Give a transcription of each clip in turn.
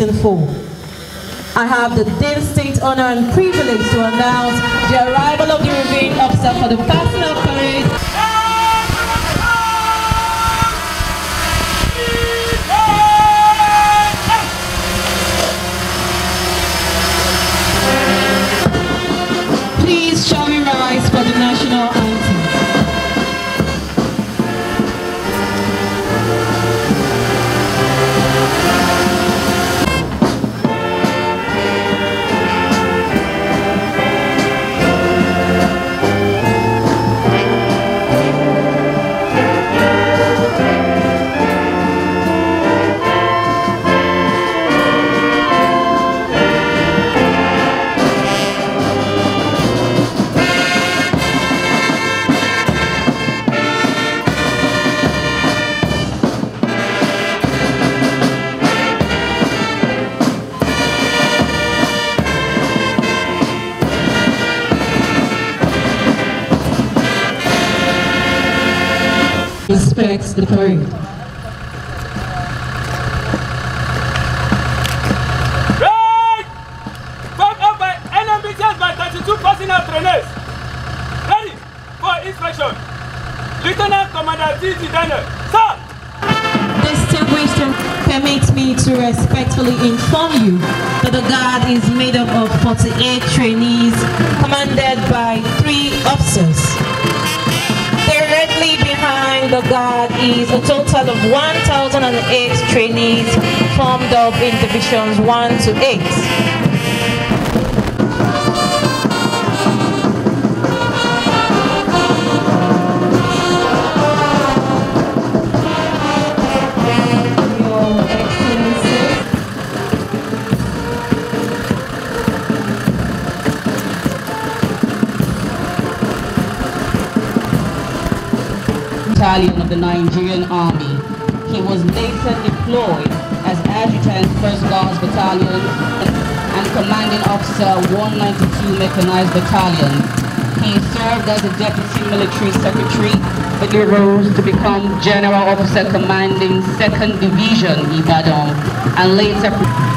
waiting for. I have the distinct honor and privilege to announce the arrival of the reviewing officer for the passing of parade. Please shall we rise for the National Anthem. Respects the parade. Right! Formed up by Nnbts by 32 personnel trainees. Ready for inspection. Lieutenant Commander D.T. Daniel. Sir! Distinguished, permit me to respectfully inform you that the Guard is made up of 48 trainees commanded by 3 officers. Directly behind the Guard is a total of 1,008 trainees formed up in divisions 1 to 8. Battalion of the Nigerian Army. He was later deployed as Adjutant 1st Guards Battalion and Commanding Officer 192 Mechanized Battalion. He served as a Deputy Military Secretary, but he rose to become General Officer Commanding 2nd Division Ibadan, and later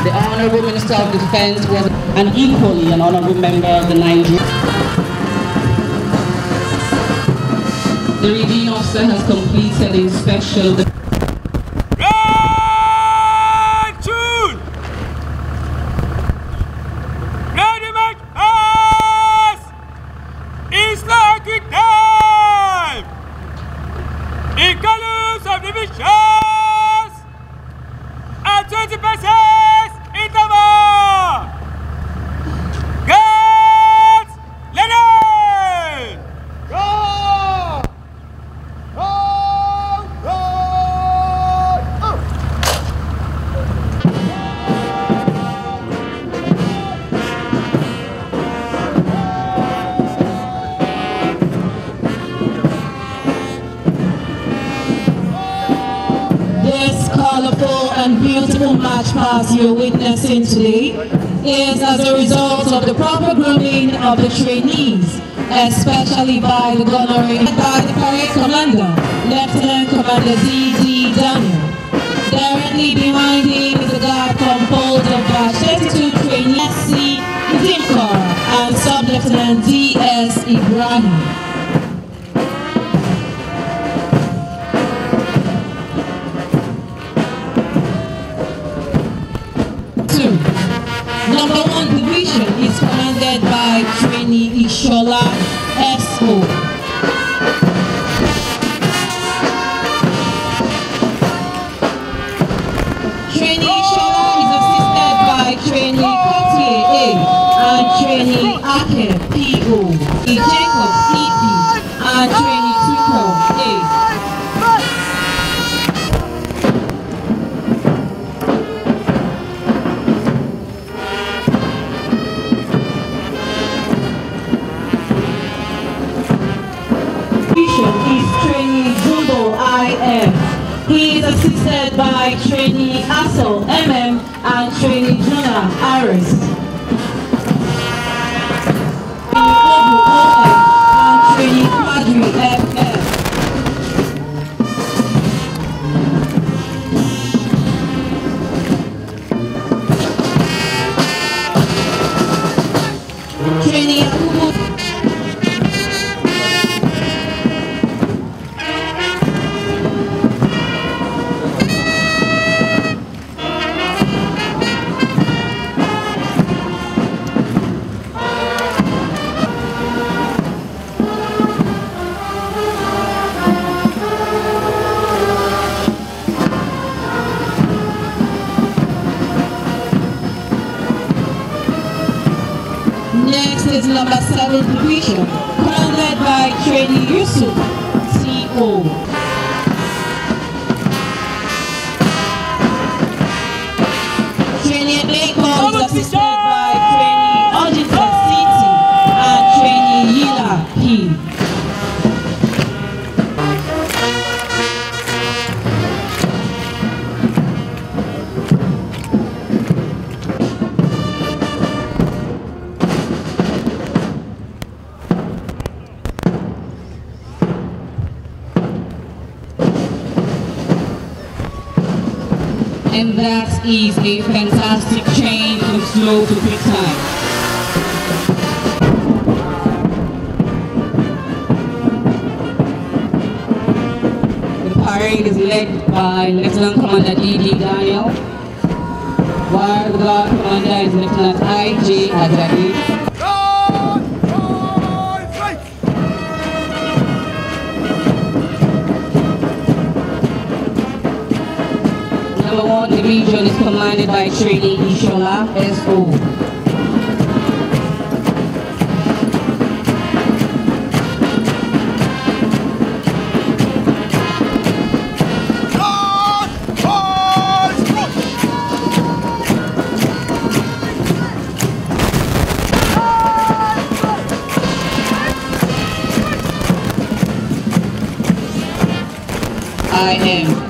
the Honorable Minister of Defense was an equally an honorable member of the Nigerian. The reviewing officer has completed the inspection of the Tune! Ready, make pass! It's like it time! In columns of divisions and 20 passes interval! Guards, Lenin! Colorful and beautiful march past you're witnessing today is as a result of the proper grooming of the trainees, especially by the gunnery by the parade commander, Lieutenant Commander D.D. Daniel. Directly behind him is a guard composed of 32 trainees, C. Dinkar and Sub-Lieutenant D.S. Ibrahim. Number 1 division is commanded by Trainee Ishola S.O. Trainee Ishola is assisted by Trainee Cartier A and Trainee Ake P.O. Jacob E.P. and Trainee Tuko A. He is assisted by Trainee Assel MM and Trainee Jonah Aris. Trainee Obu OM and Trainee Quadri FF. number 7 Division, commanded by Trainee Yusuf, CO. Trainee Akon is assisted by Trainee Auditor City and Trainee Yila P. And that is a fantastic change from slow to quick time. The parade is led by Lieutenant Commander E.D. Daniel, while the Guard Commander is Lieutenant I.J. Agadi. Number 1 Division is commanded by Trainee Ishola, S.O. I am.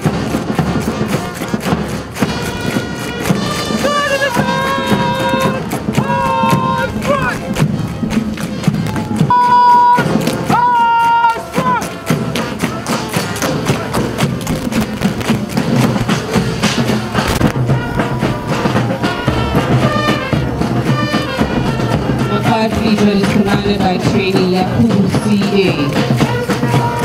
Division is commanded by Trainee Yakubu C.A.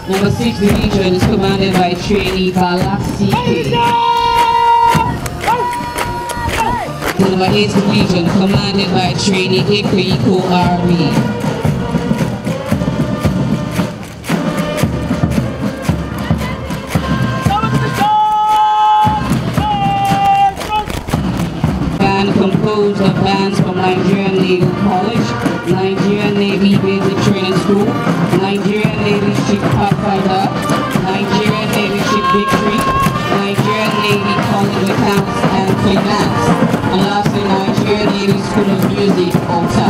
Number 6 Division is commanded by Trainee Bala C.K. Number 8 Division commanded by Trainee Eko R.B. Band composed of bands from Nigerian Naval College, Nigerian Navy Basic Training School, Nigerian Navy Ship Pathfinder, Nigerian Navy Ship Victory, Nigerian Navy College of Accounts and Finance, and lastly Nigerian Navy School of Music, OTA.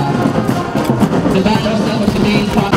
The band roster for today's part.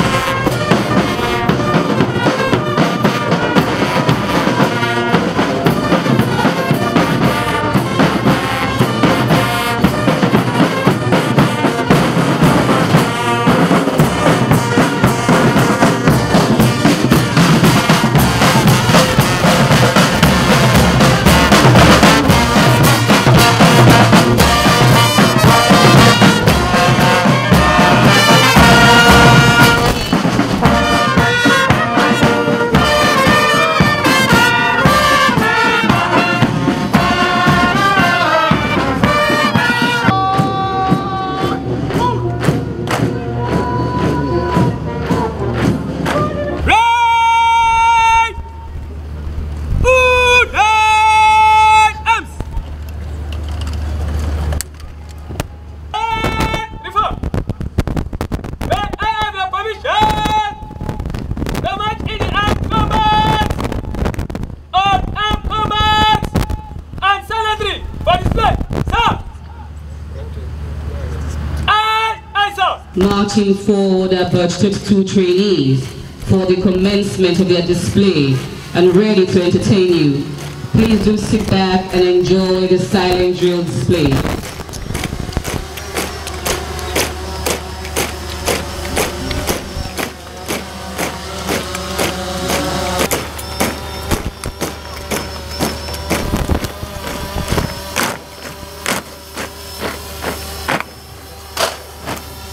Marching forward are about 22 trainees for the commencement of their display and ready to entertain you. Please do sit back and enjoy the silent drill display.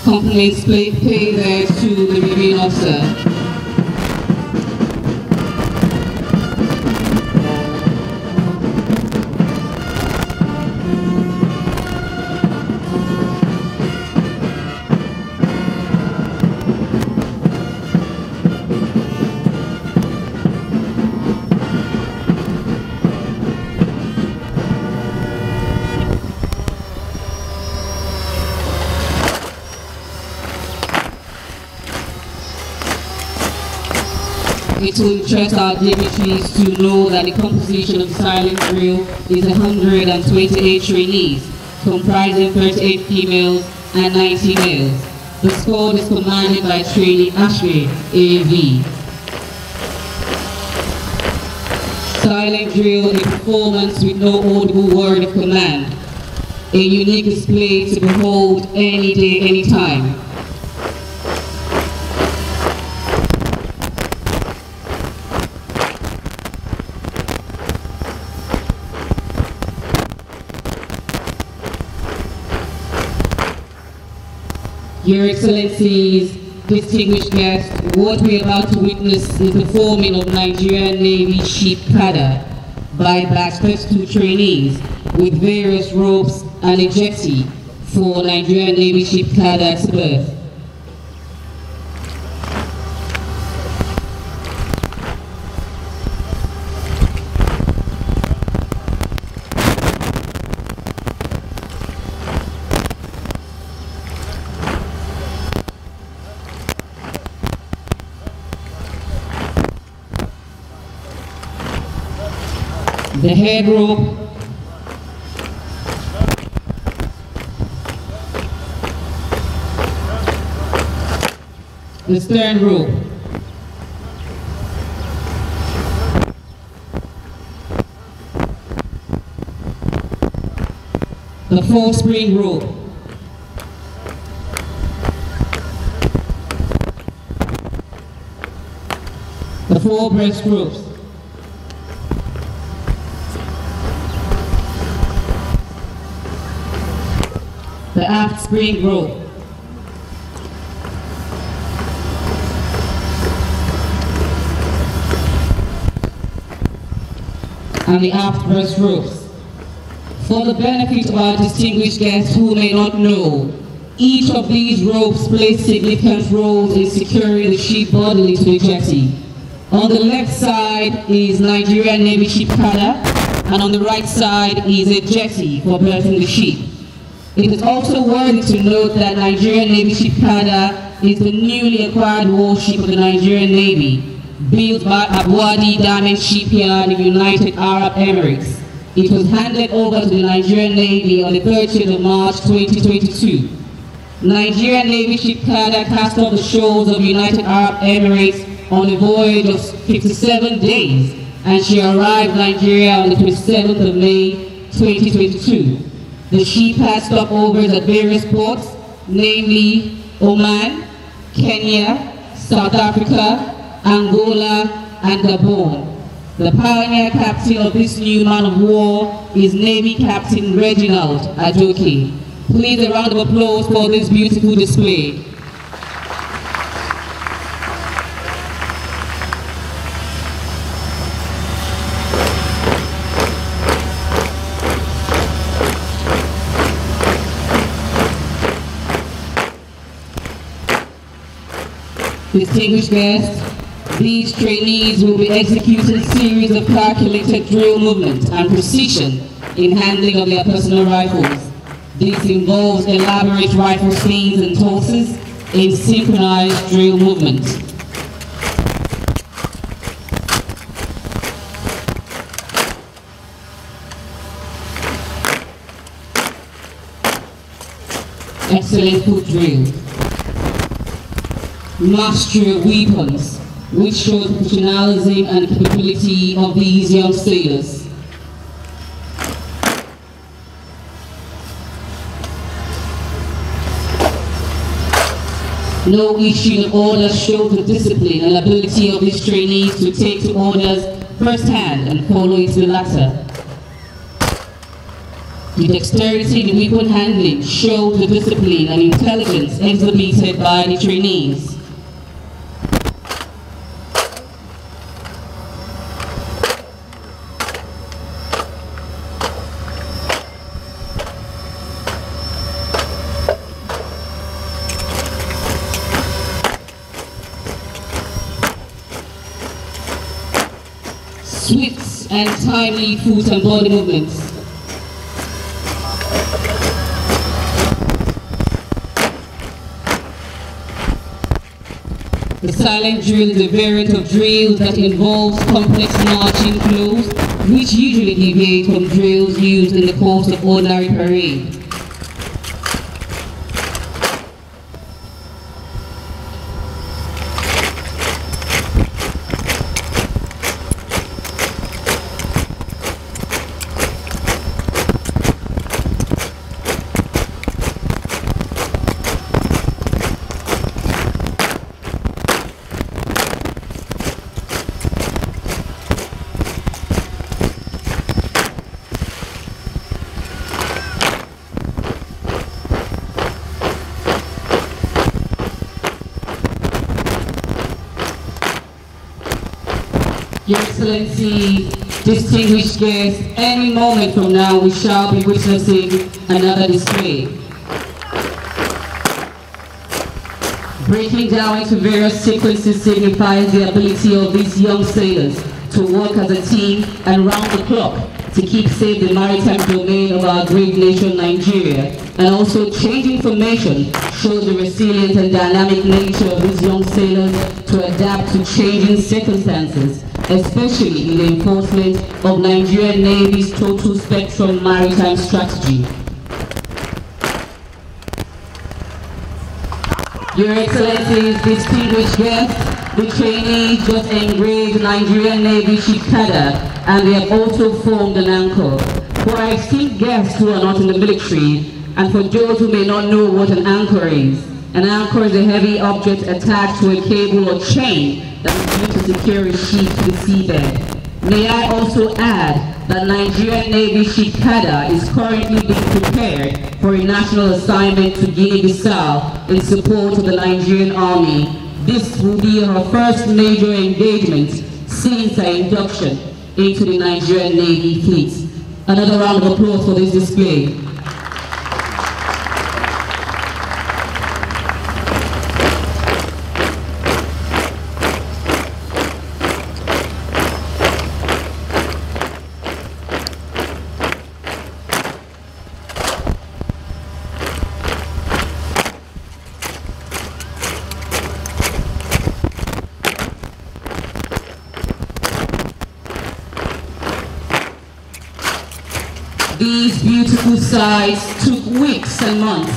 Compliments pay there to the reviewing officer. It will interest our dignitaries to know that the composition of the silent drill is 128 trainees, comprising 38 females and 90 males. The squad is commanded by Trainee Ashby AV. Silent drill, a performance with no audible word of command. A unique display to behold any day, any time. Your Excellencies, distinguished guests, what we are about to witness is the forming of Nigerian Navy Ship Cadre by batch 32 trainees with various ropes and a jetty for Nigerian Navy Ship Cadre's birth. The head rope, the stern rope, the full spring rope, the 4 breast ropes, the aft spring rope, and the aft breast ropes. For the benefit of our distinguished guests who may not know, each of these ropes plays significant roles in securing the ship bodily to the jetty. On the left side is Nigerian Navy Ship Cadre, and on the right side is a jetty for berthing the ship. It is also worthy to note that Nigerian Navy Ship Cadre is the newly acquired warship of the Nigerian Navy, built by Awardees Diamond Shipyard in the United Arab Emirates. It was handed over to the Nigerian Navy on the 30th of March 2022. Nigerian Navy Ship Cadre cast off the shores of the United Arab Emirates on a voyage of 57 days, and she arrived in Nigeria on the 27th of May 2022. The ship had stopovers at various ports, namely Oman, Kenya, South Africa, Angola, and Gabon. The pioneer captain of this new man of war is Navy Captain Reginald Ajoke. Please a round of applause for this beautiful display. Distinguished guests, these trainees will be executing a series of calculated drill movements and precision in handling of their personal rifles. This involves elaborate rifle slings and tosses in synchronized drill movements. Excellent foot drill. Mastery of weapons, which shows the professionalism and capability of these young sailors. No issue of orders shows the discipline and ability of these trainees to take to orders firsthand and follow it to the latter. The dexterity in weapon handling shows the discipline and intelligence exhibited by the trainees. Swift and timely foot and body movements. The silent drill is a variant of drills that involves complex marching flows, which usually deviate from drills used in the course of ordinary parade. Your Excellency, distinguished guests, any moment from now we shall be witnessing another display. Breaking down into various sequences signifies the ability of these young sailors to work as a team and round the clock to keep safe the maritime domain of our great nation Nigeria, and also changing formation shows the resilient and dynamic nature of these young sailors to adapt to changing circumstances, especially in the enforcement of Nigerian Navy's total spectrum maritime strategy. Your Excellencies, distinguished guests, the trainees just engraved the Nigerian Navy ship cadre, and they have also formed an anchor. For our esteemed guests who are not in the military, and for those who may not know what an anchor is a heavy object attached to a cable or chain that is used to secure a ship to the seabed. May I also add that Nigerian Navy ship cadre is currently being prepared for a national assignment to Guinea-Bissau in support of the Nigerian Army. This will be her first major engagement since her induction into the Nigerian Navy fleet. Another round of applause for this display. These beautiful sights took weeks and months.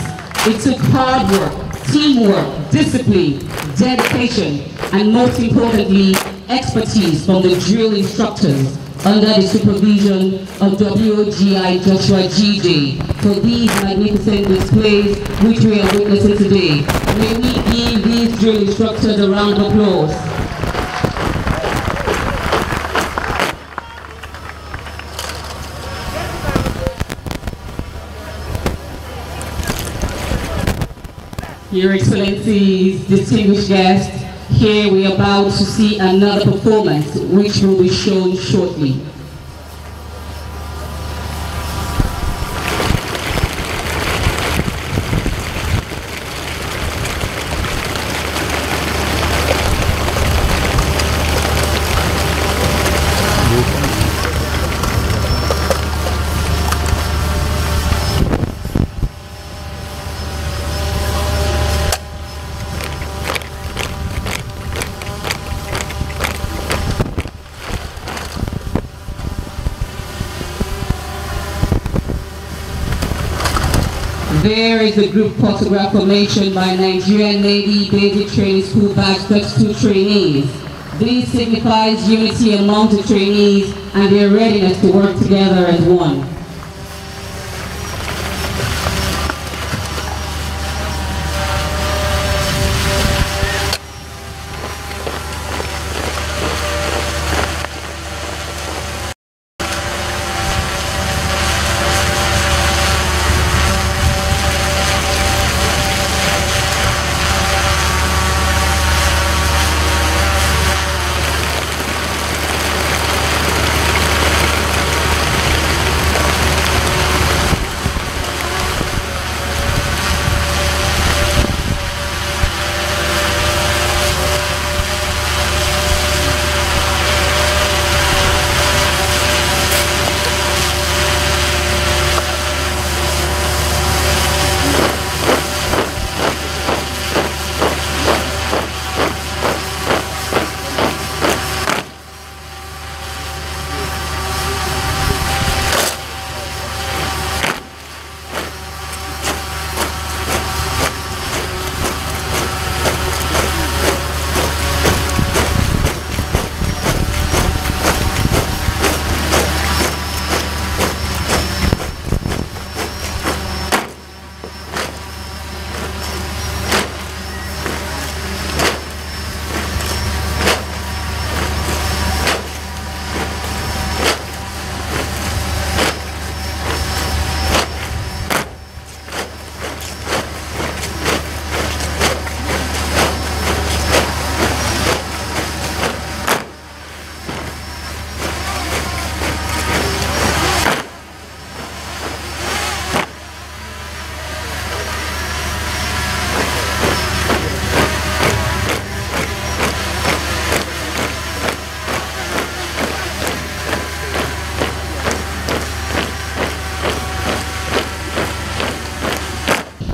It took hard work, teamwork, discipline, dedication, and most importantly, expertise from the drill instructors under the supervision of WOGI Joshua GJ for these magnificent displays which we are witnessing today. May we give these drill instructors a round of applause. Your Excellencies, distinguished guests, here we are about to see another performance which will be shown shortly. There is a group photograph formation by Nigerian Navy Basic Training School Batch 32 trainees. This signifies unity among the trainees and their readiness to work together as one.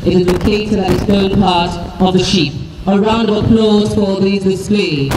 It is located at the stern part of the ship. A round of applause for this display.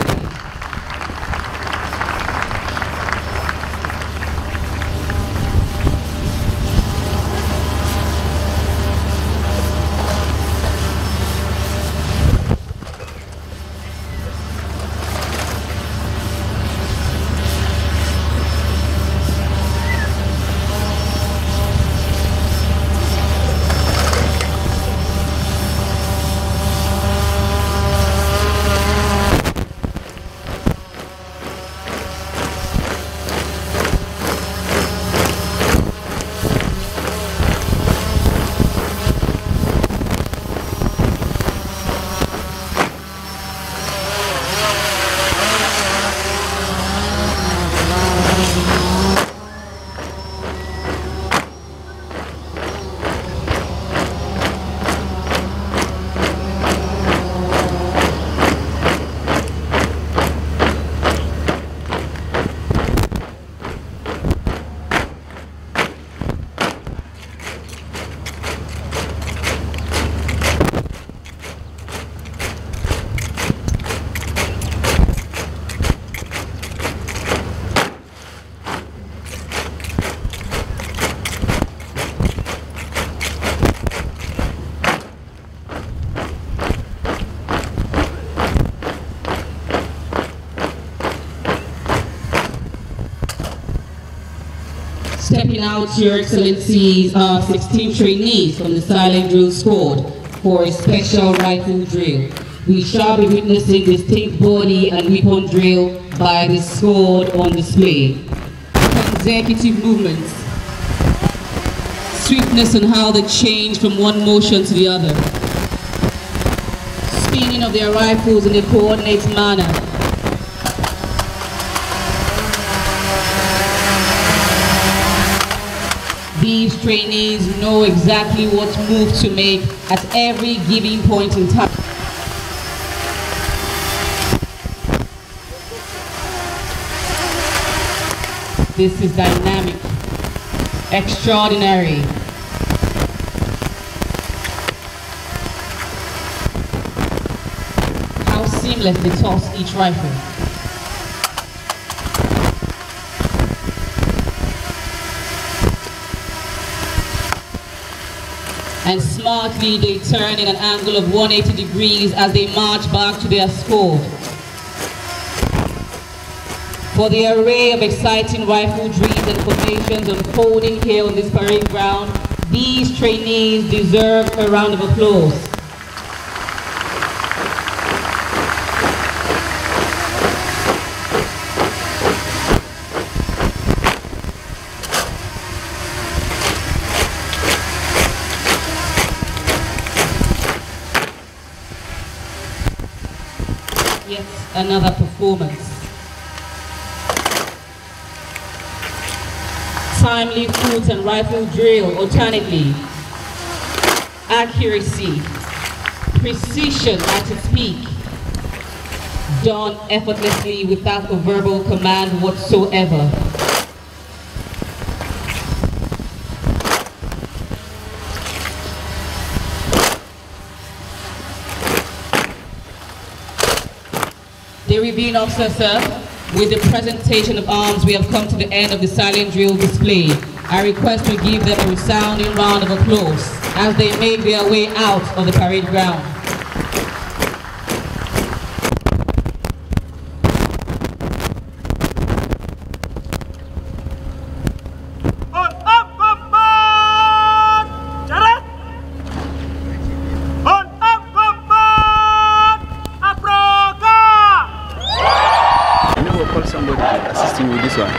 Stepping out, Your Excellencies, are 16 trainees from the Silent Drill Squad for a special rifle drill. We shall be witnessing distinct body and weapon drill by the squad on display. Consecutive movements, swiftness on how they change from one motion to the other, spinning of their rifles in a coordinated manner. These trainees know exactly what move to make at every given point in time. This is dynamic, extraordinary. How seamless they toss each rifle. And smartly they turn in an angle of 180 degrees as they march back to their squad. For the array of exciting rifle drills and formations unfolding here on this parade ground, these trainees deserve a round of applause. Yet another performance. Timely foot and rifle drill alternately. Accuracy, precision at its peak. Done effortlessly without a verbal command whatsoever. The reviewing officer, sir, with the presentation of arms, we have come to the end of the silent drill display. I request to give them a resounding round of applause as they make their way out of the parade ground. With this one.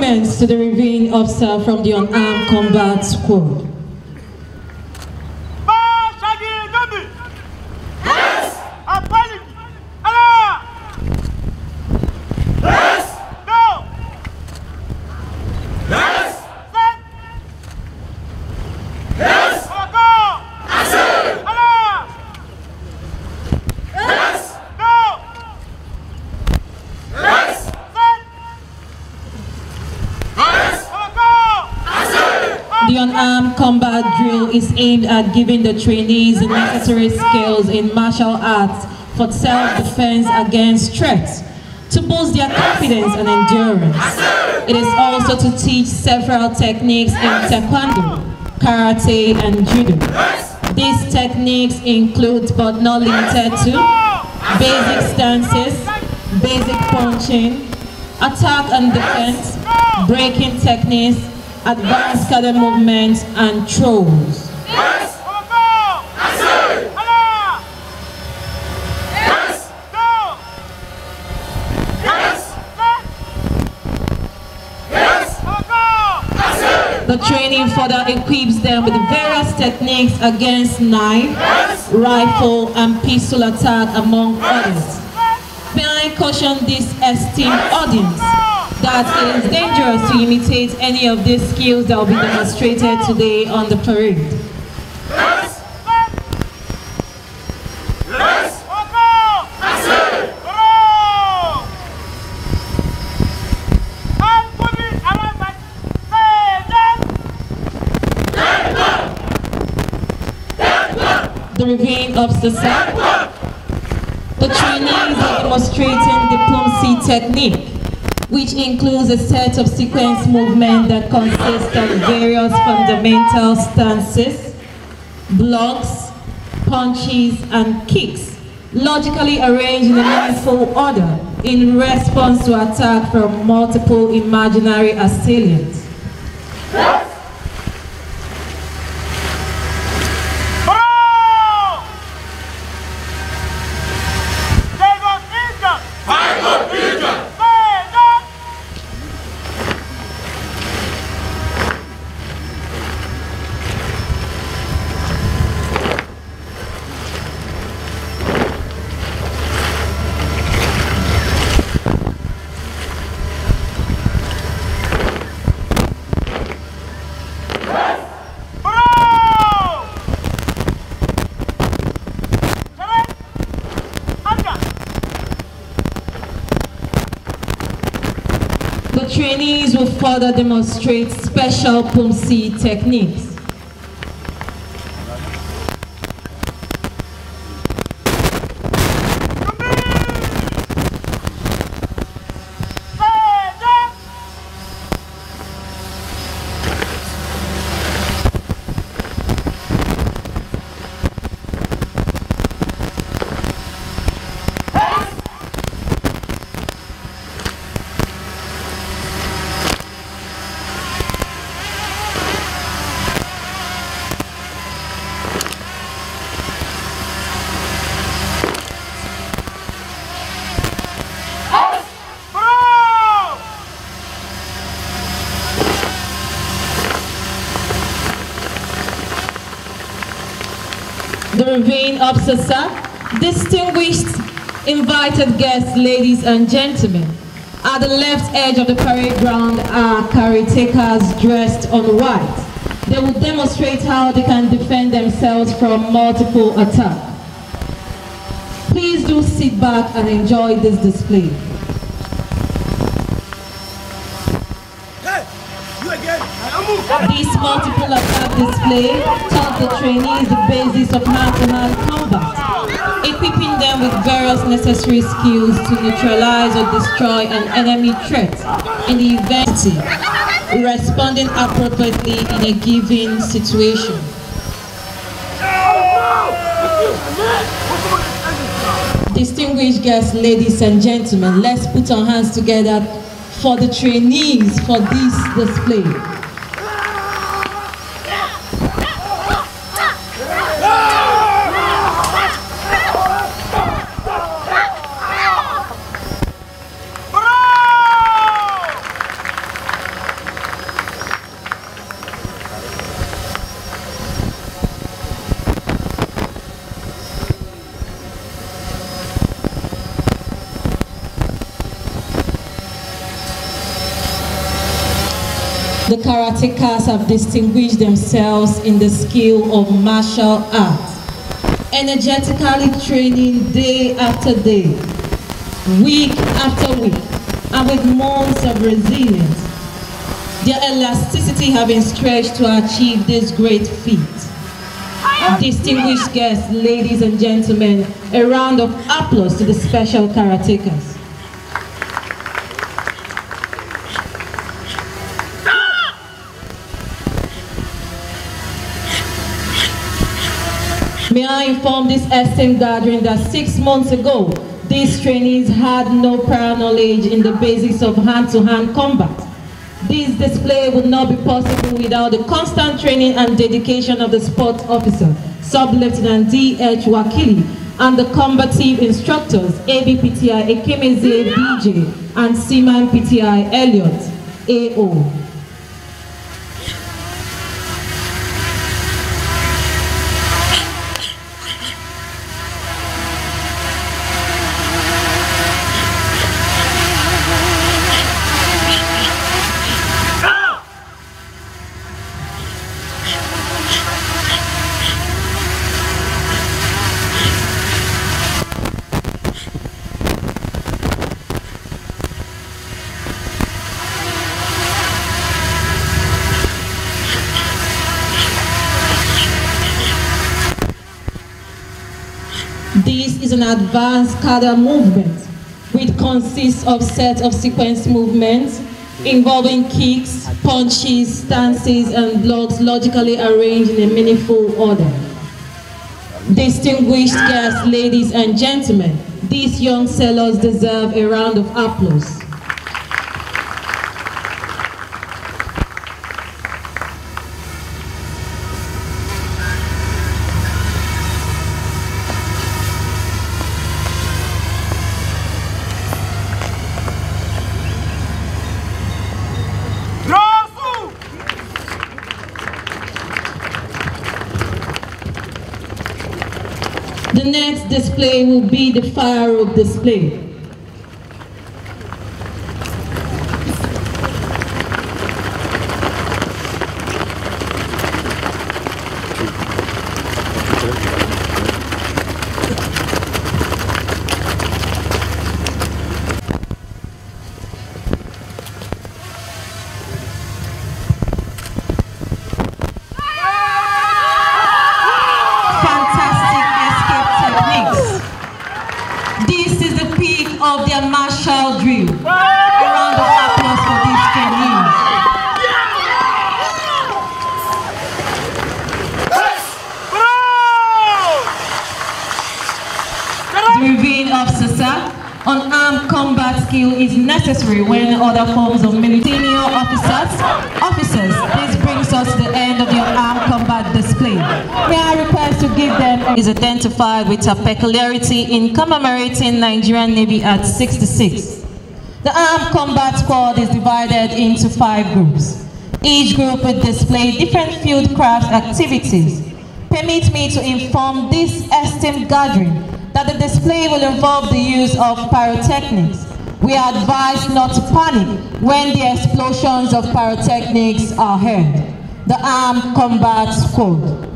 Compliments to the reviewing officer from the Unarmed Combat Squad. The unarmed combat drill is aimed at giving the trainees the necessary skills in martial arts for self-defense against threats, to boost their confidence and endurance. It is also to teach several techniques in taekwondo, karate, and judo. These techniques include, but not limited to, basic stances, basic punching, attack and defense, breaking techniques, advanced cadet movements, and throws. The training further equips them with various techniques against knife, rifle, and pistol attack, among others. May I caution this esteemed audience that it is dangerous to imitate any of these skills that will be demonstrated today on the parade. The reviewing officer said, the trainees are demonstrating diplomacy technique, which includes a set of sequence movement that consists of various fundamental stances, blocks, punches, and kicks, logically arranged in a meaningful order in response to attack from multiple imaginary assailants. The trainees will further demonstrate special Ponzi techniques. The reviewing officer, distinguished invited guests, ladies and gentlemen. At the left edge of the parade ground are karatekas dressed on white. They will demonstrate how they can defend themselves from multiple attacks. Please do sit back and enjoy this display. This multiple attack display taught the trainees the basis of hand-to-hand combat, equipping them with various necessary skills to neutralize or destroy an enemy threat in the event, responding appropriately in a given situation. Distinguished guests, ladies and gentlemen, let's put our hands together for the trainees for this display. The karatekas have distinguished themselves in the skill of martial arts, energetically training day after day, week after week, and with months of resilience. Their elasticity have been stretched to achieve this great feat. Distinguished guests, ladies and gentlemen, a round of applause to the special karatekas. May I inform this esteemed gathering that 6 months ago, these trainees had no prior knowledge in the basics of hand-to-hand combat. This display would not be possible without the constant training and dedication of the sport officer, Sub-Lieutenant D.H. Wakili, and the combative instructors, ABPTI Ekemeze DJ and Seaman PTI Elliot, AO. This is an advanced cadre movement, which consists of sets of sequence movements involving kicks, punches, stances, and blocks logically arranged in a meaningful order. Distinguished guests, ladies and gentlemen, these young sailors deserve a round of applause. The next display will be the fire rope display. Of their martial drill. A round of applause for these trainees. The reveal of Sasa, unarmed combat skill is necessary when other forms of military senior officers. This brings us to the end of the unarmed combat display. May I request to give them is identified with a peculiarity in commemorating Nigerian Navy at 66. The armed combat squad is divided into 5 groups. Each group will display different field craft activities. Permit me to inform this esteemed gathering that the display will involve the use of pyrotechnics. We are advised not to panic when the explosions of pyrotechnics are heard. The armed combat squad.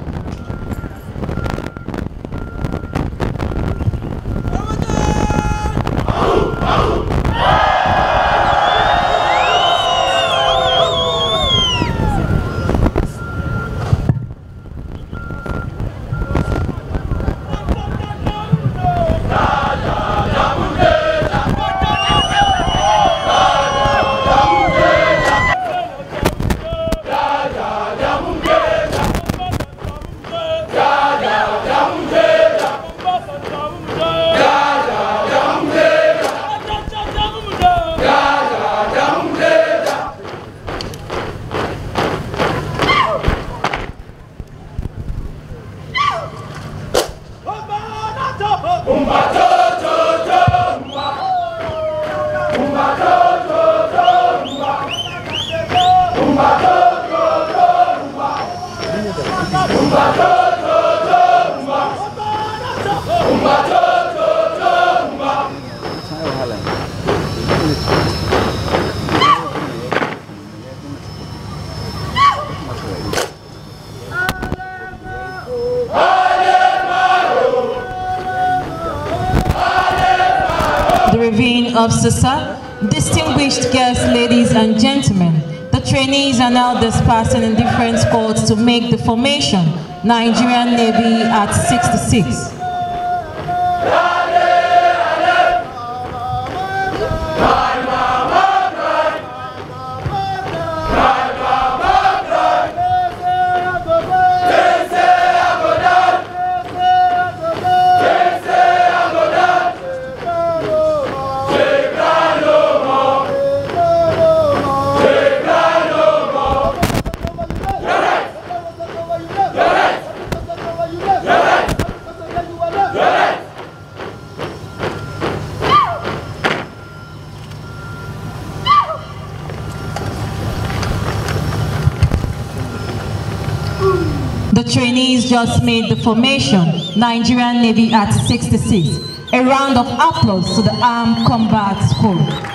officer, sir, distinguished guests, ladies and gentlemen, the trainees are now dispersing in different squads to make the formation Nigerian Navy at 66. The trainees just made the formation, Nigerian Navy at 66. A round of applause to the Armed Combat Squad.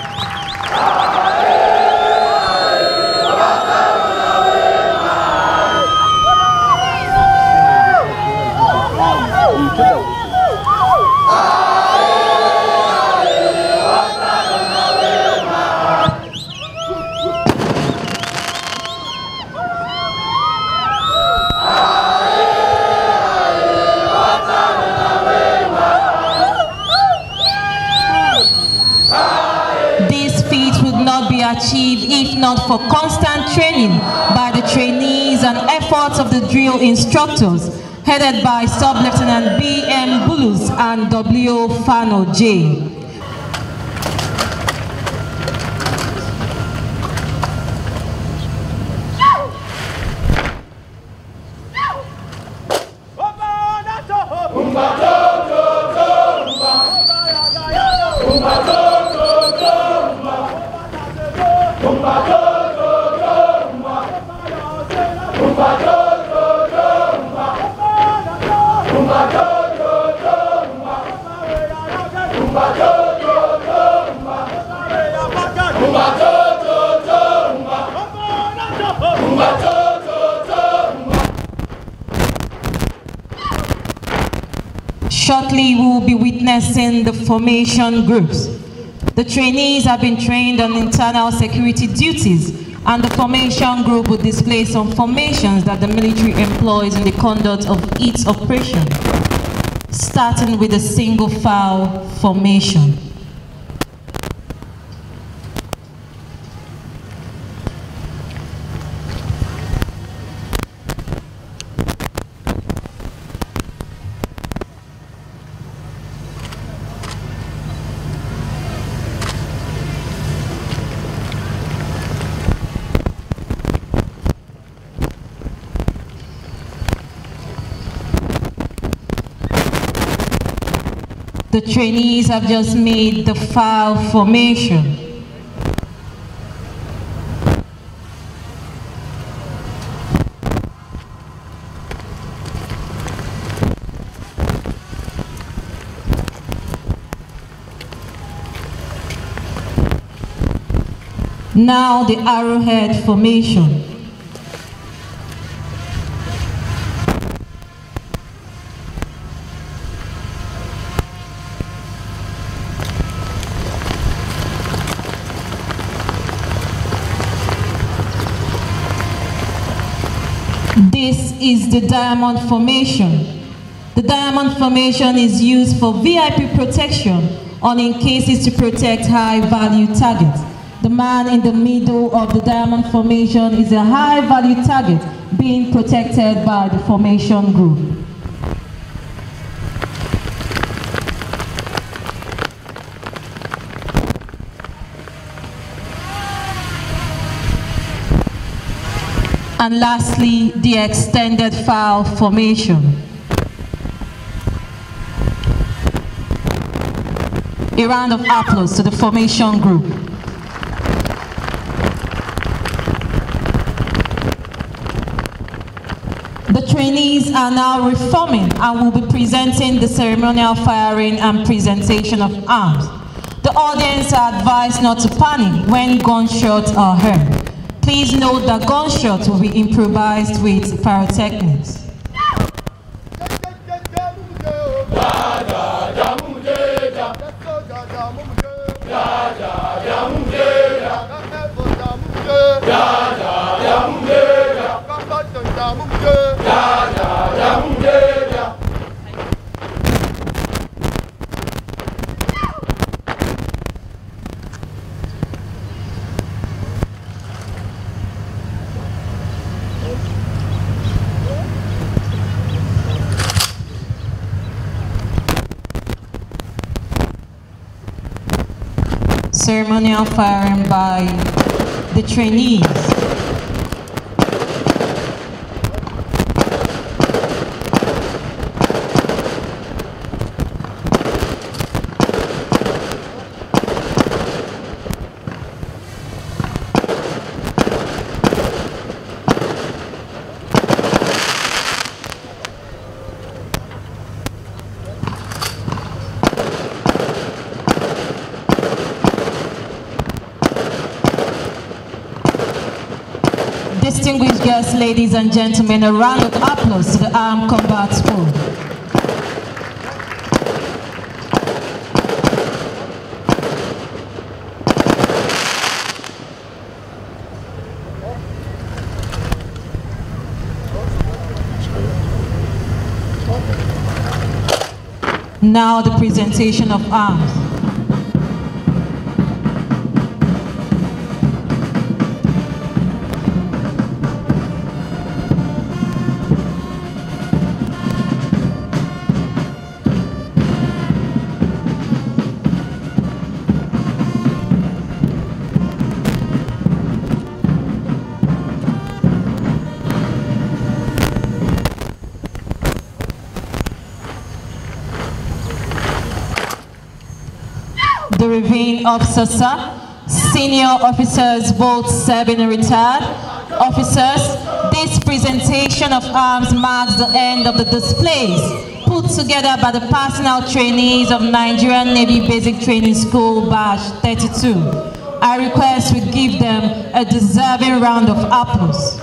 Achieved if not for constant training by the trainees and efforts of the drill instructors headed by Sub-Lieutenant B.M. Bulus and W. Fano J. Shortly, we will be witnessing the formation groups. The trainees have been trained on internal security duties, and the formation group will display some formations that the military employs in the conduct of its operation, starting with a single file formation. The trainees have just made the file formation. Now the arrowhead formation. This is the diamond formation. The diamond formation is used for VIP protection or in cases to protect high-value targets. The man in the middle of the diamond formation is a high-value target being protected by the formation group. And lastly, the extended file formation. A round of applause to the formation group. The trainees are now reforming and will be presenting the ceremonial firing and presentation of arms. The audience are advised not to panic when gunshots are heard. Please note that gunshots will be improvised with pyrotechnics. ceremonial firing by the trainees. Distinguished guests, ladies and gentlemen, a round of applause to the Armed Combat School. Now the presentation of arms. The Reviewing Officer, senior officers, both serving and retired officers. This presentation of arms marks the end of the displays put together by the personnel trainees of Nigerian Navy Basic Training School Batch 32. I request we give them a deserving round of applause.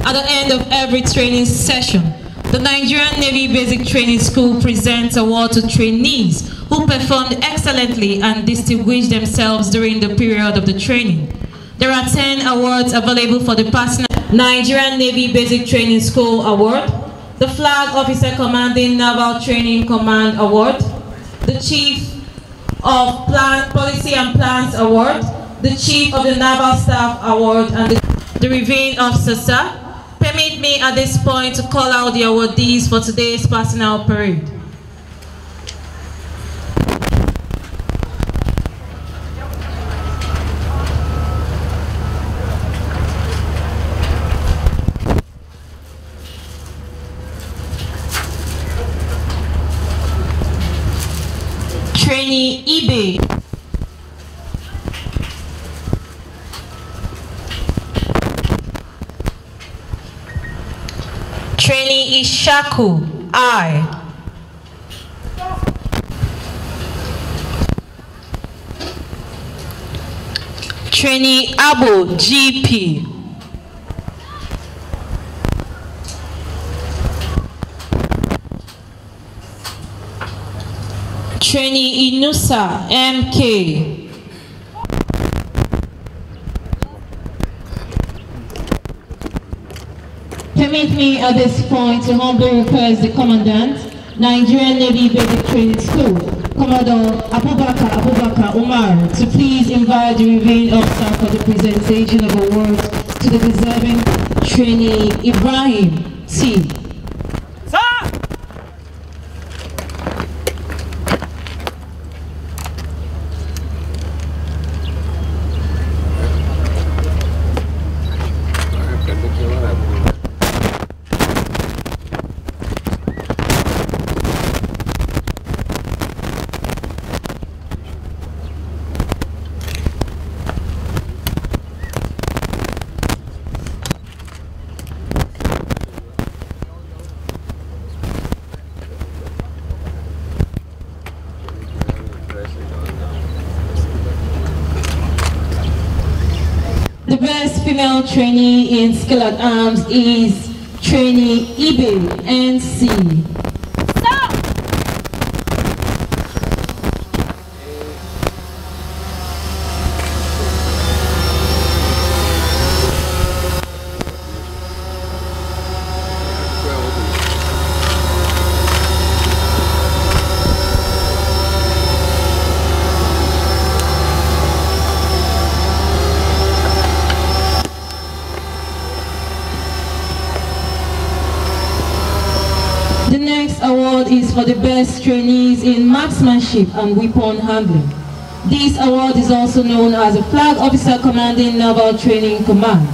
At the end of every training session, the Nigerian Navy Basic Training School presents awards to trainees who performed excellently and distinguished themselves during the period of the training. There are 10 awards available for the personal Nigerian Navy Basic Training School Award, the Flag Officer Commanding Naval Training Command Award, the Chief of Policy and Plans Award, the Chief of the Naval Staff Award, and the Reviewing Officer. Permit me at this point to call out the awardees for today's personnel parade. Trainee eBay. Trainee Ishaku, I. Trainee Abu, GP. Trainee Inusa, MK. Permit me at this point to humbly request the Commandant, Nigerian Navy Basic Training School, Commodore Abubakar Umar, to please invite the Reviewing Officer for the presentation of awards to the deserving trainee Ibrahim T. The best female trainee in skill at arms is Trainee Ibe NC. The next award is for the best trainees in marksmanship and weapon handling. This award is also known as a Flag Officer Commanding Naval Training Command.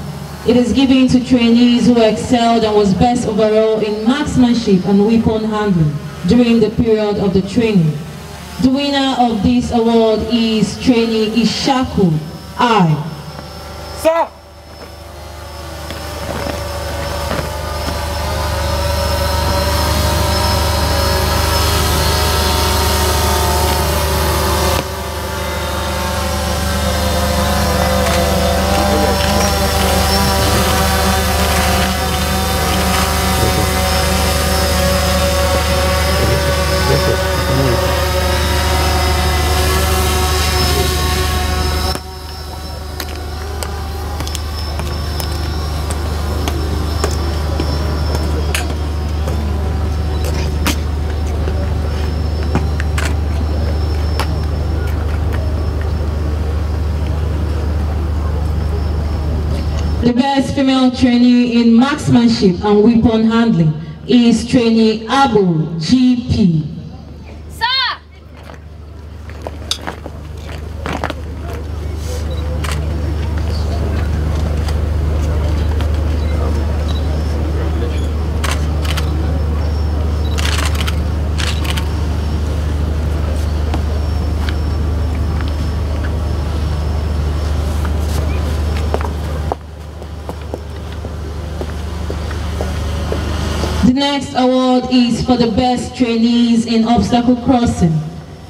It is given to trainees who excelled and was best overall in marksmanship and weapon handling during the period of the training. The winner of this award is Trainee Ishaku I. Sir! The best female trainee in marksmanship and weapon handling is Trainee Abu GP. Sir! The next award is for the best trainees in obstacle crossing.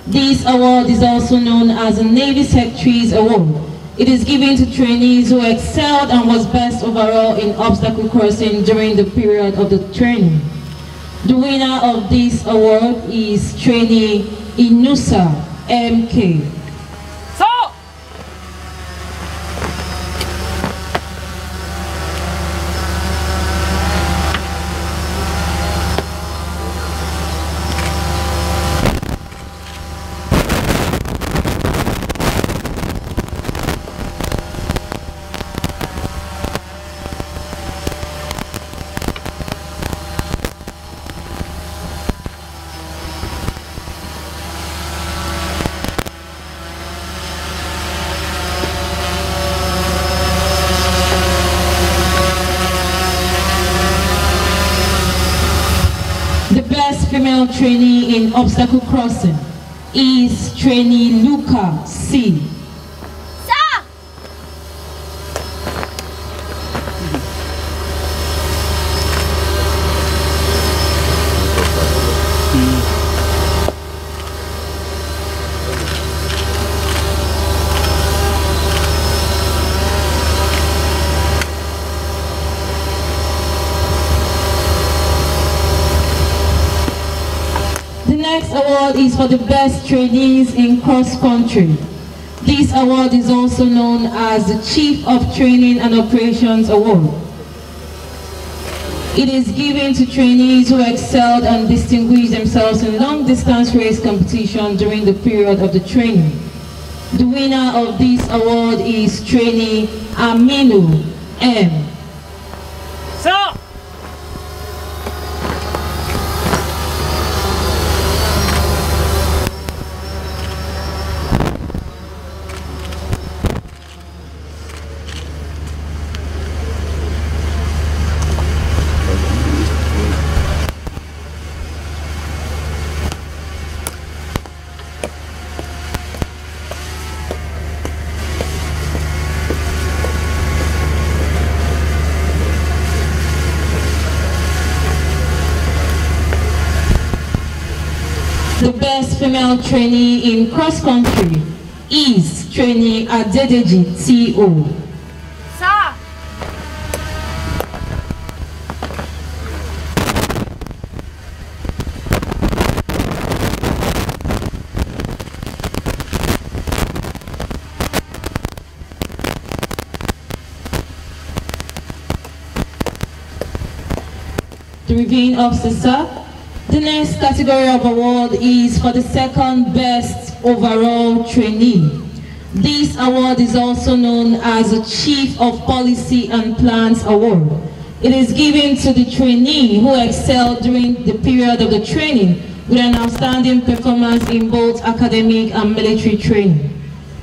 This award is also known as the Navy Secretaries Award. It is given to trainees who excelled and was best overall in obstacle crossing during the period of the training. The winner of this award is Trainee Inusa MK. The best female trainee in obstacle crossing is Trainee Luca C. Sir! The next award is for the best trainees in cross country. This award is also known as the Chief of Training and Operations Award. It is given to trainees who excelled and distinguished themselves in long distance race competition during the period of the training. The winner of this award is Trainee Aminu M. Sir! The best female trainee in cross country is Trainee Adedeji T.O. Sir! reviewing officer. The next category of award is for the second best overall trainee. This award is also known as the Chief of Policy and Plans Award. It is given to the trainee who excelled during the period of the training with an outstanding performance in both academic and military training.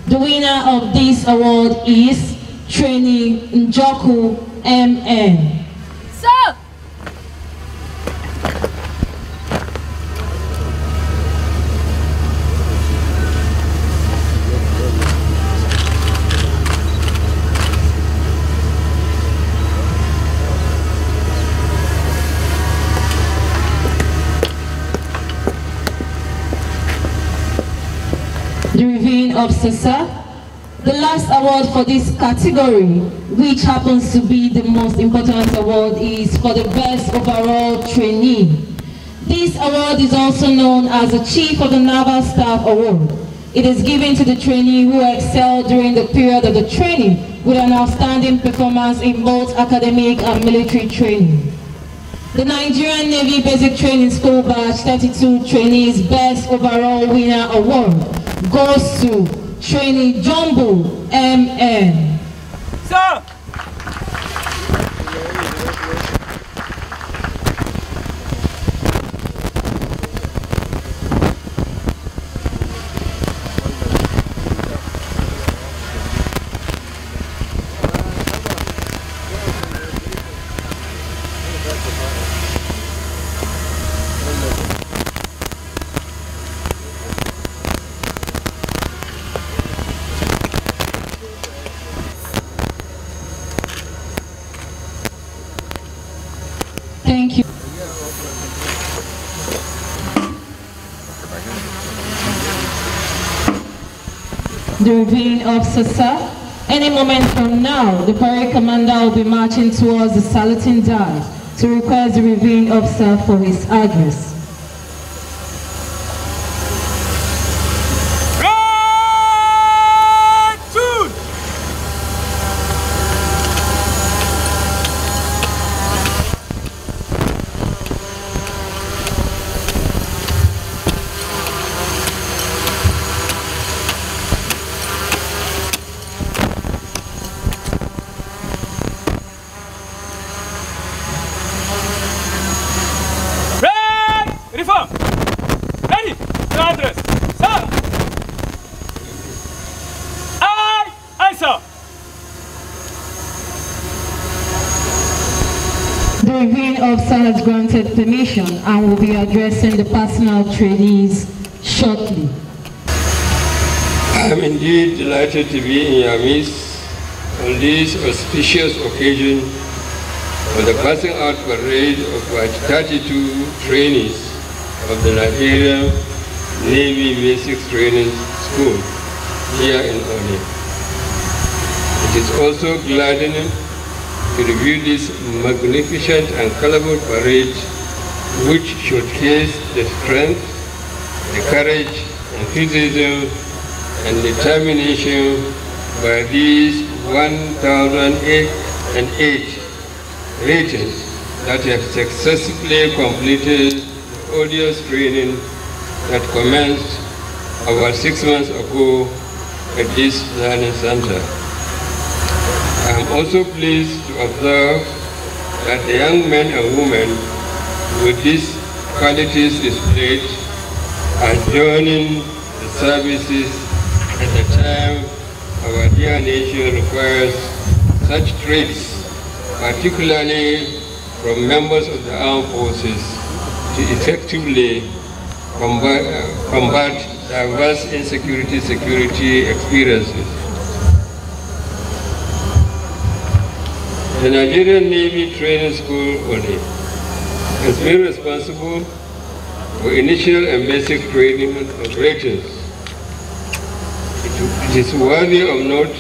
The winner of this award is Trainee Njoku MN. Sir! The reviewing officer. The last award for this category, which happens to be the most important award, is for the best overall trainee. This award is also known as the Chief of the Naval Staff Award. It is given to the trainee who excelled during the period of the training with an outstanding performance in both academic and military training. The Nigerian Navy Basic Training School Batch 32 Trainees Best Overall Winner Award goes to Trainee Jumbo MN. Sir! Thank you. The reviewing officer. Any moment from now, the parade commander will be marching towards the saluting dais to request the reviewing officer for his address. Reform! Ready! Your address! Sir! I, sir! The reviewing officer has granted permission and will be addressing the personal trainees shortly. I am indeed delighted to be in your midst on this auspicious occasion for the passing out parade of our 32 trainees of the Nigerian Navy Basic Training School here in Onne. It is also gladdening to review this magnificent and colorful parade which showcases the strength, the courage, enthusiasm, and determination by these 1,008 regents that have successfully completed the odious training that commenced about 6 months ago at this learning center. I am also pleased to observe that the young men and women with these qualities displayed are joining the services at the time our dear nation requires such traits, particularly from members of the armed forces, to effectively combat diverse security experiences. The Nigerian Navy Training School, Onne, has been responsible for initial and basic training of regents. It is worthy of note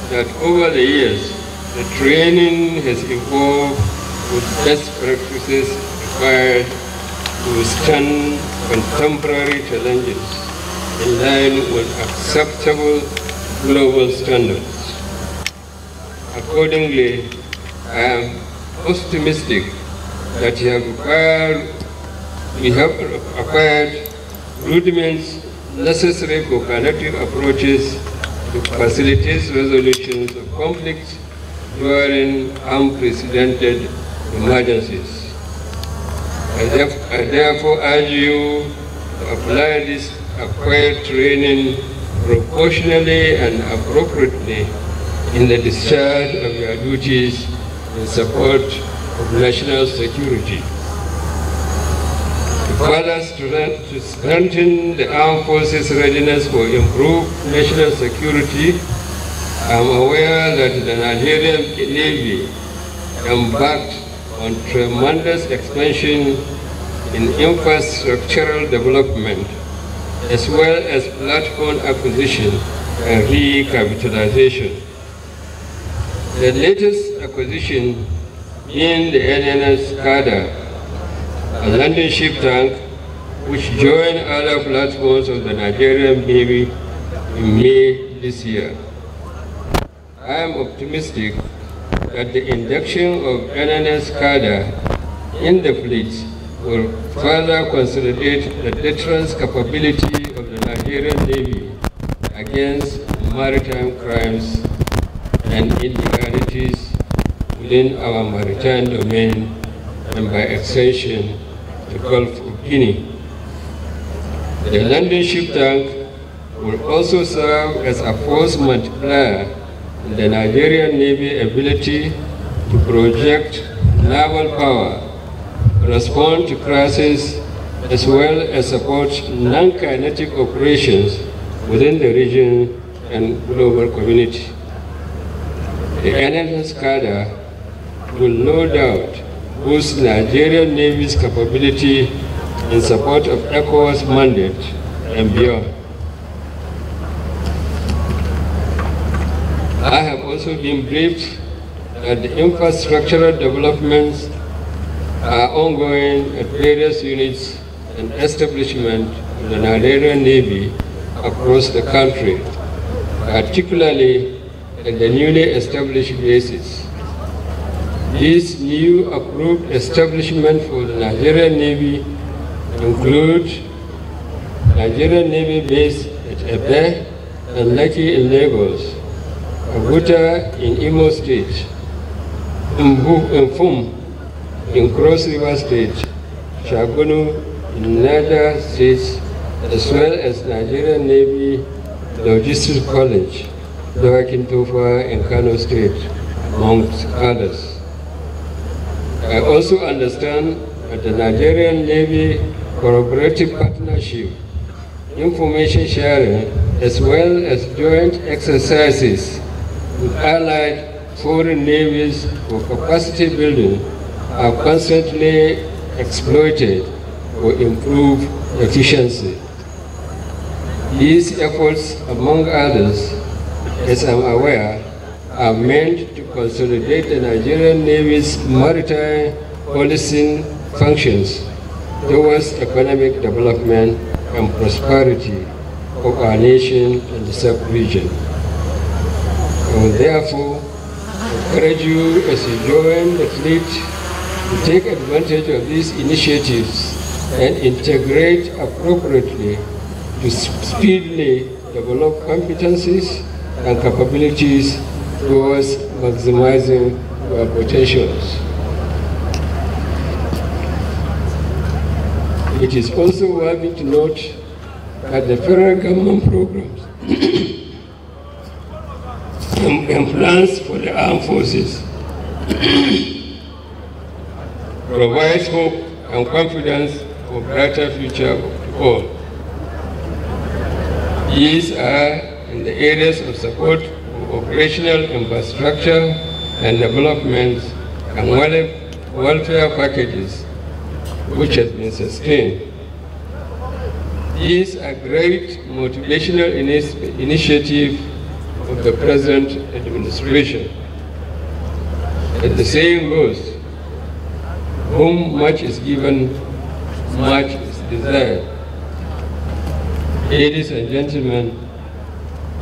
that over the years, the training has evolved with best practices required to withstand contemporary challenges in line with acceptable global standards. Accordingly, I am optimistic that we have acquired rudiments necessary for collective approaches to facilitate resolutions of conflicts during unprecedented emergencies. I therefore urge you to apply this acquired training proportionally and appropriately in the discharge of your duties in support of national security. To further strengthen the armed forces' readiness for improved national security, I am aware that the Nigerian Navy embarked on tremendous expansion in infrastructural development, as well as platform acquisition and recapitalization. The latest acquisition being the NNS Kada, a landing ship tank which joined other platforms of the Nigerian Navy in May this year. I am optimistic that the induction of NNS Kada in the fleet will further consolidate the deterrence capability of the Nigerian Navy against maritime crimes and illegalities within our maritime domain and by extension the Gulf of Guinea. The landing ship tank will also serve as a force multiplier in the Nigerian Navy ability to project naval power, respond to crises, as well as support non-kinetic operations within the region and global community. The NNS Kada will no doubt boost Nigerian Navy's capability in support of ECOWAS mandate and beyond. I have also been briefed that the infrastructural developments are ongoing at various units and establishments of the Nigerian Navy across the country, particularly at the newly established bases. These new approved establishments for the Nigerian Navy include Nigerian Navy base at Ebe and Lekki in Lagos, Abuja in Imo State, Mfum in Cross River State, Shagunu in Niger State, as well as Nigerian Navy Logistics College, Dawakintofa in Kano State, amongst others. I also understand that the Nigerian Navy Cooperative Partnership, information sharing, as well as joint exercises with allied foreign navies for capacity building are constantly exploited for improved efficiency. These efforts, among others, as I'm aware, are meant to consolidate the Nigerian Navy's maritime policing functions towards economic development and prosperity of our nation and the sub-region. I will therefore encourage you as you join the fleet to take advantage of these initiatives and integrate appropriately to speedily develop competencies and capabilities towards maximizing your potentials. It is also worthy to note that the federal government programs and plans for the armed forces provides hope and confidence for a brighter future to all. These are in the areas of support for operational infrastructure and development and welfare packages, which has been sustained. These are great motivational initiatives of the present administration. As the saying goes, whom much is given, much is desired. Ladies and gentlemen,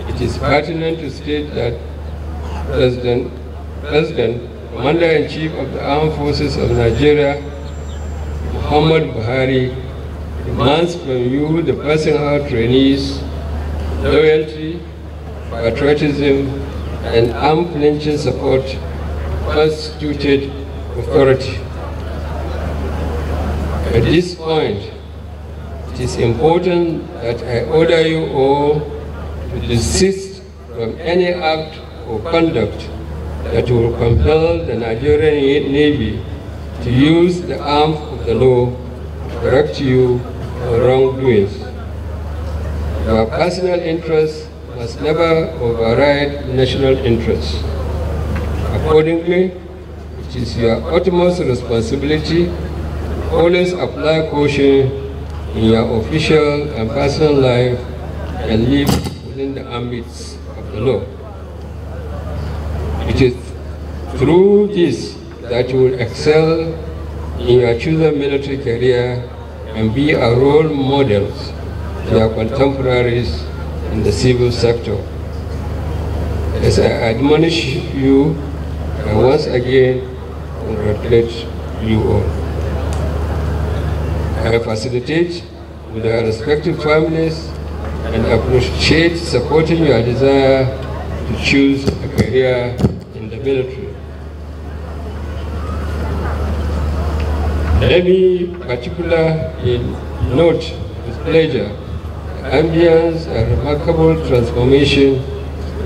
it is pertinent to state that President, Commander-in-Chief of the Armed Forces of Nigeria, Muhammad Buhari demands from you, the passing out trainees, loyalty, patriotism, and unflinching support constituted authority. At this point, it is important that I order you all to desist from any act or conduct that will compel the Nigerian Navy to use the arm of the law to correct you for wrongdoings. Your personal interests must never override national interests. Accordingly, it is your utmost responsibility to always apply caution in your official and personal life and live within the ambits of the law. It is through this that you will excel in your chosen military career and be a role model to your contemporaries in the civil sector. As I admonish you, I once again congratulate you all. I facilitate with their respective families and appreciate supporting your desire to choose a career in the military. Let me particularly note with pleasure the ambience and remarkable transformation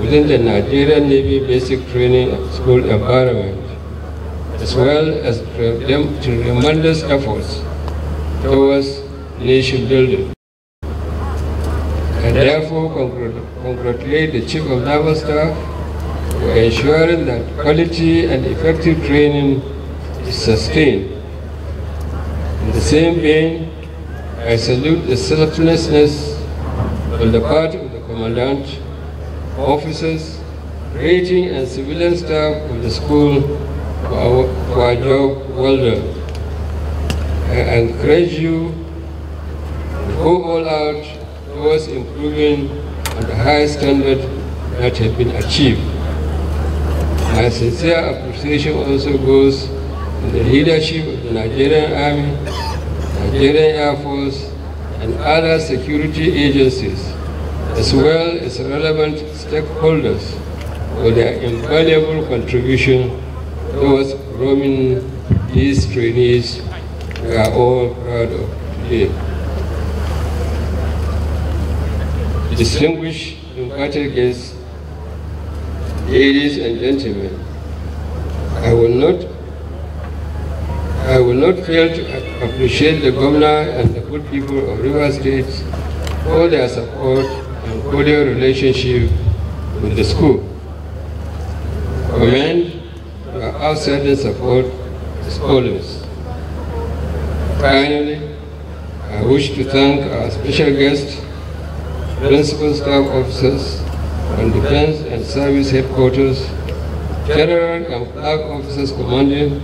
within the Nigerian Navy basic training school environment, as well as tremendous efforts towards nation building. I therefore congratulate the Chief of Naval Staff for ensuring that quality and effective training is sustained. In the same vein, I salute the selflessness on the part of the Commandant, officers, rating and civilian staff of the school for a job well done. I encourage you to go all out towards improving on the high standard that has been achieved. My sincere appreciation also goes to the leadership of the Nigerian Army, Nigerian Air Force, and other security agencies, as well as relevant stakeholders for their invaluable contribution towards grooming these trainees we are all proud of today. Distinguished invited guests, ladies and gentlemen, I will not fail to appreciate the Governor and the good people of Rivers State for their support and cordial relationship with the school. Commend your outstanding support as follows. Finally, I wish to thank our special guests, principal staff officers from Defense and Service Headquarters, General and Flag Officers Commanding,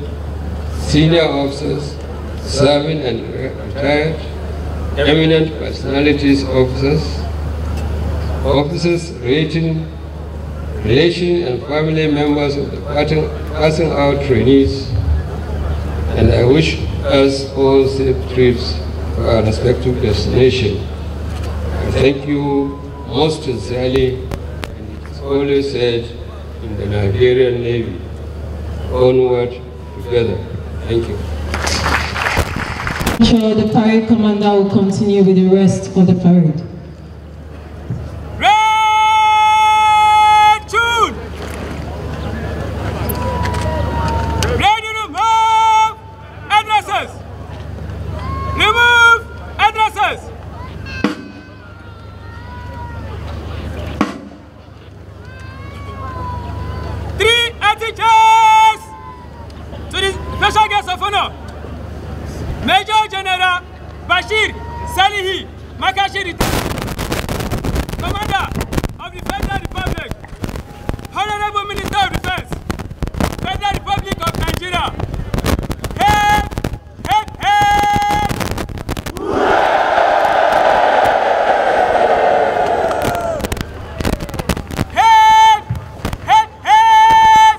senior officers, serving and retired, eminent personalities officers, officers rating, relation and family members of the passing out trainees, and I wish us all safe trips to our respective destination. I thank you most sincerely, and it is always said in the Nigerian Navy, onward together. Thank you. I'm sure the parade commander will continue with the rest of the parade. Major General Bashir Salihi Makashiri, Commander of the Federal Republic, Honorable Minister of Defense, Federal Republic of Nigeria. Head, head, head! Head, head, head!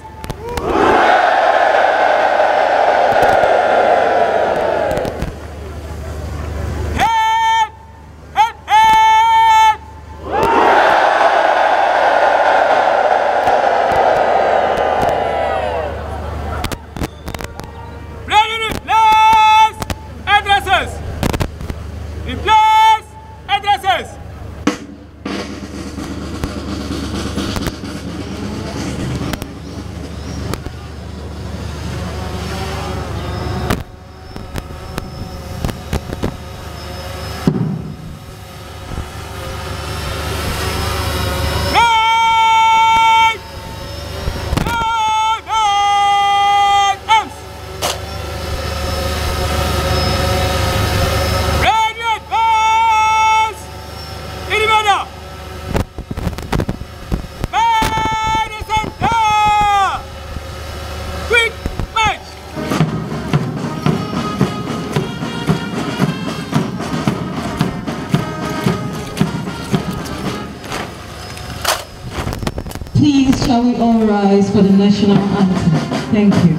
In place, addresses. Please, shall we all rise for the National Anthem? Thank you.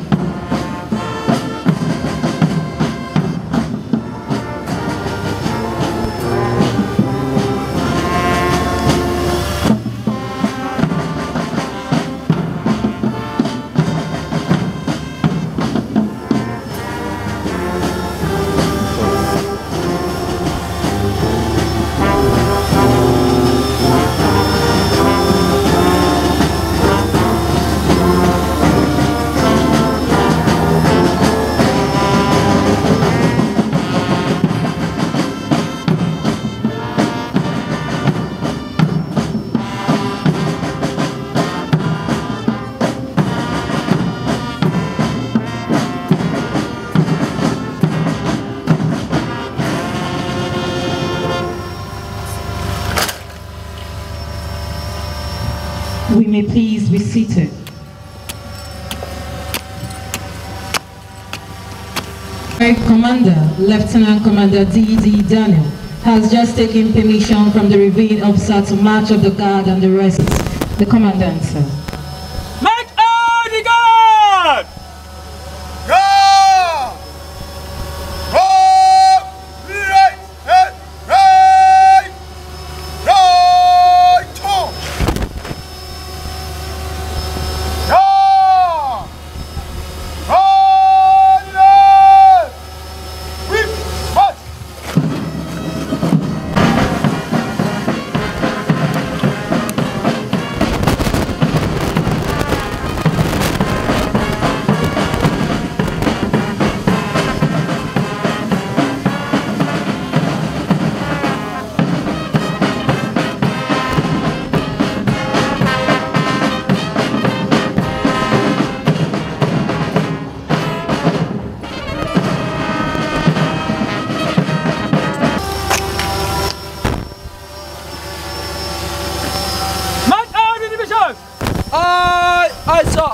We may please be seated. Commander, Lieutenant Commander D.D. Daniel, has just taken permission from the reviewing officer to march of the guard and the rest. The Commandant, sir. March on the guard! Yeah! Go! Right! Head! Right! Right! Two! Yeah! Right! Left! Whip! March! March on the divisions! Aye, sir.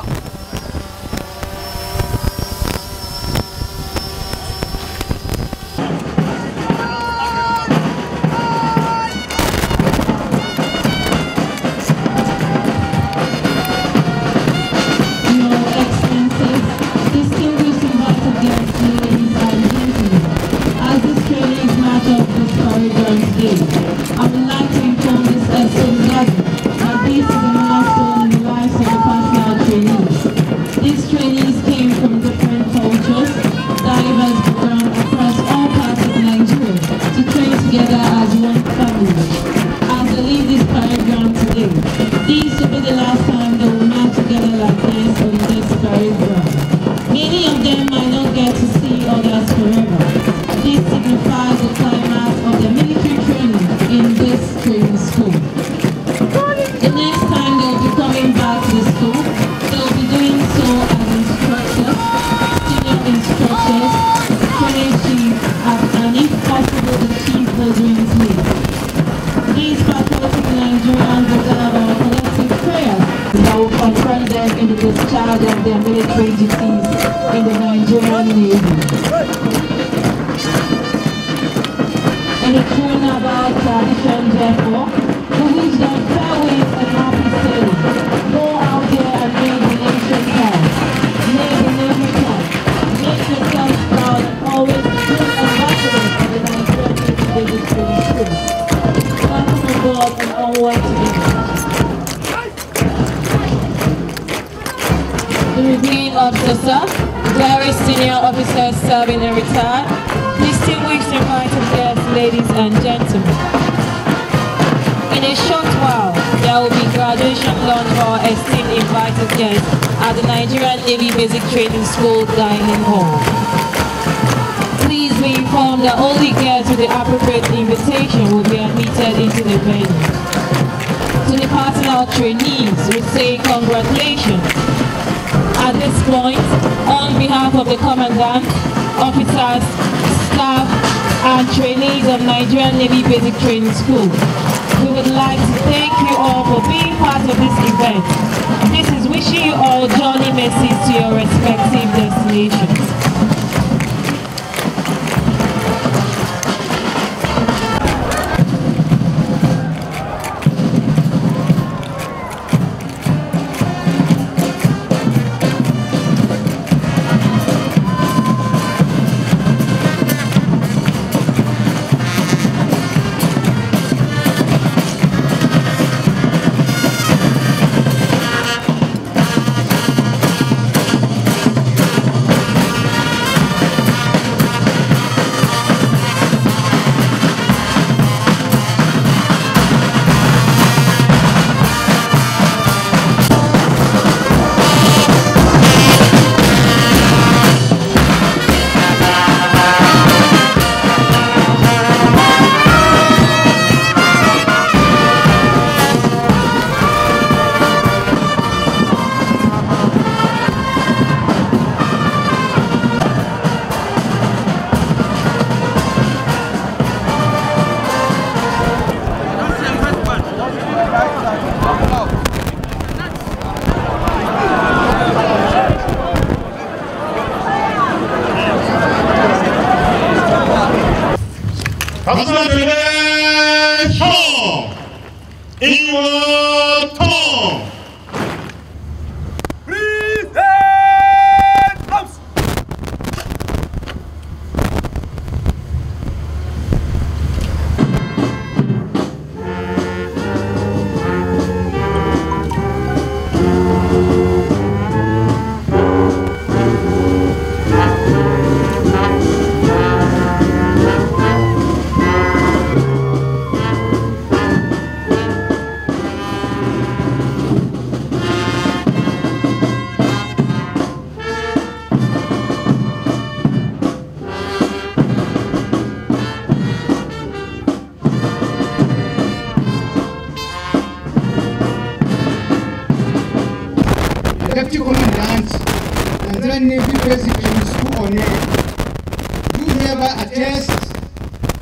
Your Excellencies, distinguished invited guests, ladies and gentlemen, as this trainees march up this parade ground today, I would like to inform this esteemed gathering that this is a milestone in the lives of the personal trainees. These trainees came from different cultures, diverse backgrounds across all parts of Nigeria to train together as one family. As they leave this parade ground today, this will be the last time they will march together like this on this parade ground. Many of them might not get to see others forever. This signifies the climax of their military training in this training school. The next time they will be coming back to the school, they will be doing so as instructors, senior instructors, training chief, and if possible the chief Nigerian lead. These patriotic Nigerians deserve our collective prayers that will confront them in the discharge of their military duties in the Nigerian Navy. In the true Naval tradition, therefore, we wish them fair winds and happy sailing. Go out there and make the nation proud. Make the Navy proud. Make yourselves proud and always good ambassadors for the Nigerian Navy training school. Welcome aboard and onward together. The reviewing officer, various senior officers serving and retired, distinguished invited guests, ladies and gentlemen. In a short while, there will be graduation lunch for our esteemed invited guests at the Nigerian Navy Basic Training School Dining Hall. Please be informed that only guests with the appropriate invitation will be admitted into the venue. To the passing out trainees, we say congratulations. At this point, on behalf of the Commandant, officers, staff, and trainees of Nigerian Navy Basic Training School, we would like to thank you all for being part of this event. This is wishing you all journey mercies to your respective destinations. Deputy Commandant, Nigerian Navy Basic Training School Onne, do hereby attest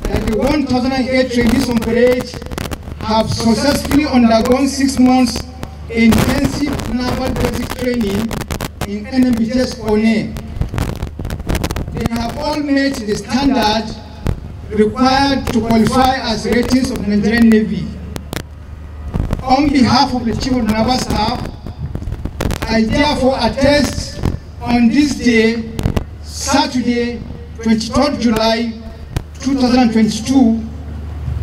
that the 1,008 trainees on parade have successfully undergone 6 months intensive naval basic training in Nnbts Onne. They have all met the standard required to qualify as ratings of the Nigerian Navy. On behalf of the Chief of Naval Staff, I therefore attest on this day, Saturday, 23rd July 2022,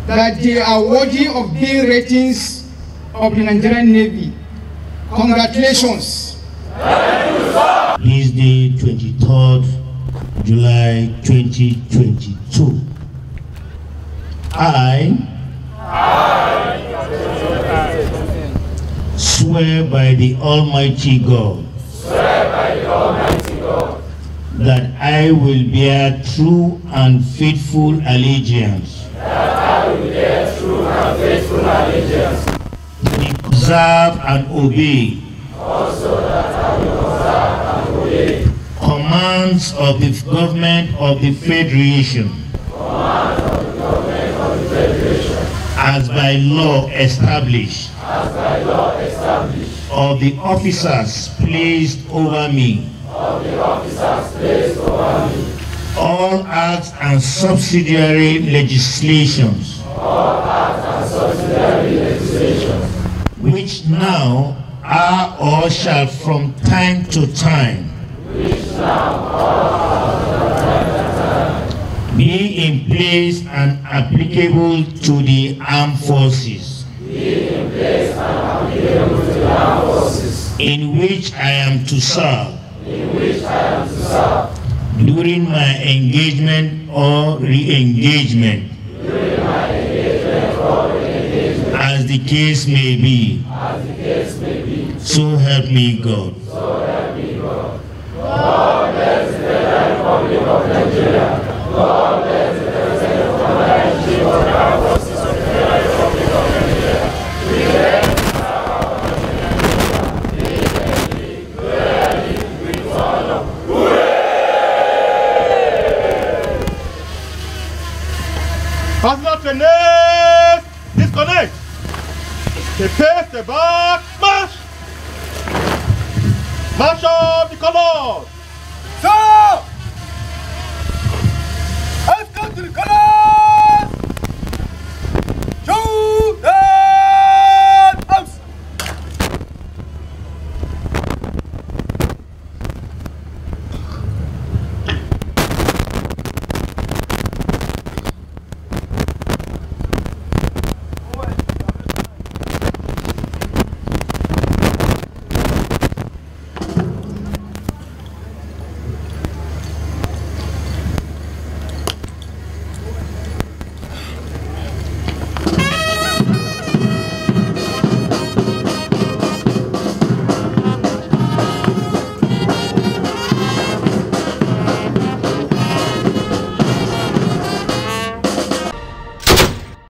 that they are worthy of being ratings of the Nigerian Navy. Congratulations. This day, 23rd July 2022. I swear by the Almighty God that I will bear true and faithful allegiance to observe and obey commands of the government of the Federation as by law established, of the officers placed over me, all acts and subsidiary legislations, which now are or shall from time to time be in place and applicable to the armed forces, in which I am to serve, during my engagement or re-engagement, as the case may be. So help me God. God bless the Federal Republic of Nigeria. God bless the President of the Armed Forces of the Federal Republic of Nigeria. With honor. Personal trainees, disconnect. The pace, the back, march. March up the colors. Sir! Let's go to the colors!